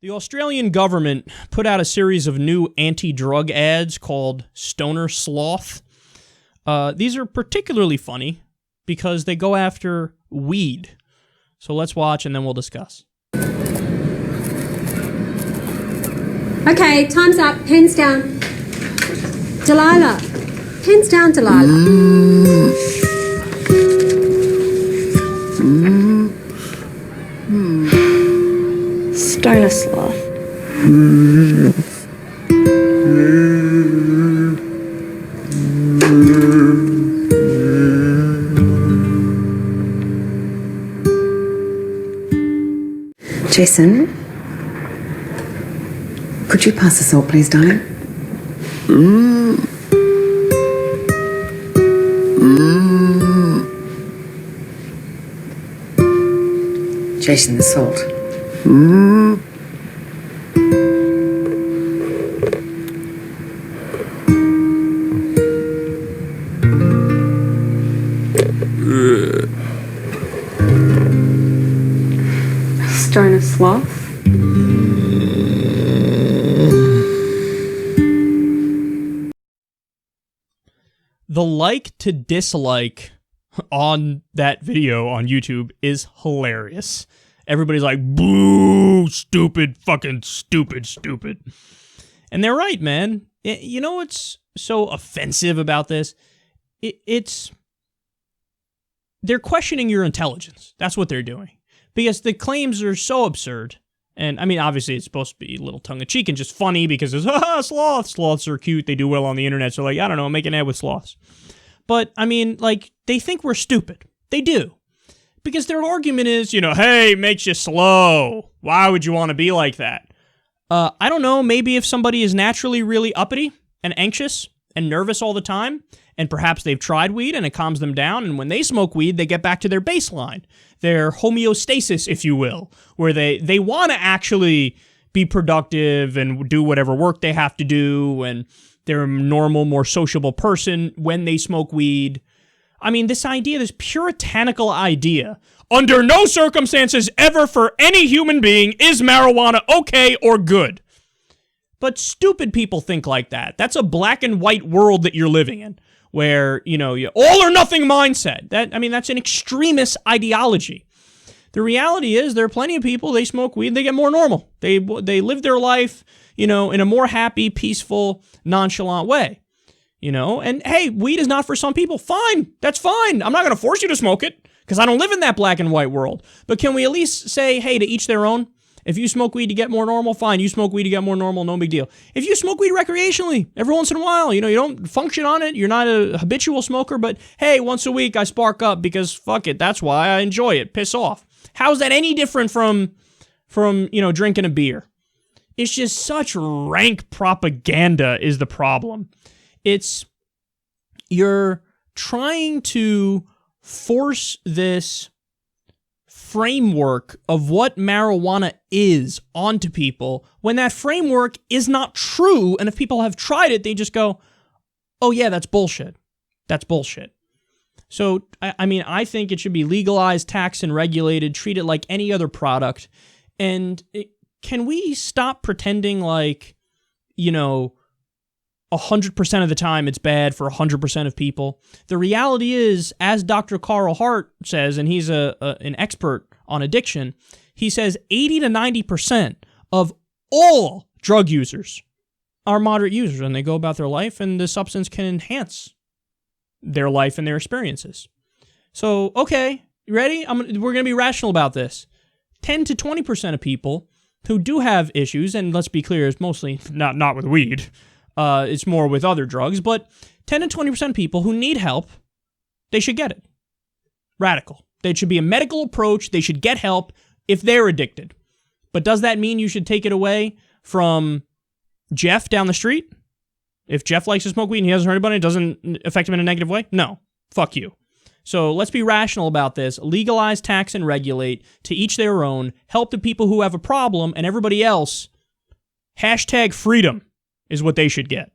The Australian government put out a series of new anti-drug ads called Stoner Sloth. These are particularly funny because they go after weed. So let's watch and then we'll discuss. Okay, time's up. Pens down. Delilah. Pens down, Delilah. Stoner Sloth. Jason, could you pass the salt, please, darling? Jason, the salt. Stoner Sloth. The like to dislike on that video on YouTube is hilarious. Everybody's like, boo, stupid, fucking stupid, stupid. And they're right, man. You know what's so offensive about this? They're questioning your intelligence. That's what they're doing. Because the claims are so absurd. And, I mean, obviously it's supposed to be a little tongue-in-cheek and just funny because it's, sloths. Sloths are cute. They do well on the internet. So, like, I don't know, make an ad with sloths. But, I mean, like, they think we're stupid. They do. Because their argument is, you know, hey, it makes you slow. Why would you want to be like that? I don't know. Maybe if somebody is naturally really uppity and anxious and nervous all the time, and perhaps they've tried weed and it calms them down, and when they smoke weed, they get back to their baseline, their homeostasis, if you will, where they want to actually be productive and do whatever work they have to do, and they're a normal, more sociable person when they smoke weed. I mean, this idea, this puritanical idea, under no circumstances ever for any human being is marijuana okay or good. But stupid people think like that. That's a black and white world that you're living in, where, you know, you all or nothing mindset. That's an extremist ideology. The reality is there are plenty of people, they smoke weed, they get more normal. They live their life, you know, in a more happy, peaceful, nonchalant way. You know, and hey, weed is not for some people. Fine. That's fine. I'm not going to force you to smoke it because I don't live in that black and white world. But can we at least say, hey, to each their own? If you smoke weed to get more normal, fine. You smoke weed to get more normal, no big deal. If you smoke weed recreationally, every once in a while, you know, you don't function on it, you're not a habitual smoker, but hey, once a week I spark up because fuck it, that's why I enjoy it. Piss off. How's that any different from you know, drinking a beer? It's just such rank propaganda is the problem. You're trying to force this framework of what marijuana is onto people when that framework is not true, and if people have tried it, they just go, oh yeah, that's bullshit. That's bullshit. So, I mean, I think it should be legalized, taxed, and regulated, treat it like any other product, and can we stop pretending like, you know, 100% of the time it's bad for 100% of people? The reality is, as Dr. Carl Hart says, and he's an expert on addiction, he says 80 to 90% of all drug users are moderate users, and they go about their life, and the substance can enhance their life and their experiences. So, okay, you ready? We're going to be rational about this. 10 to 20% of people who do have issues, and let's be clear, it's mostly not with weed, it's more with other drugs, but 10 to 20% of people who need help, they should get it. Radical. There should be a medical approach. They should get help if they're addicted. But does that mean you should take it away from Jeff down the street? If Jeff likes to smoke weed and he hasn't hurt anybody, it doesn't affect him in a negative way? No. Fuck you. So let's be rational about this. Legalize, tax, and regulate. To each their own. Help the people who have a problem, and everybody else, #freedom is what they should get.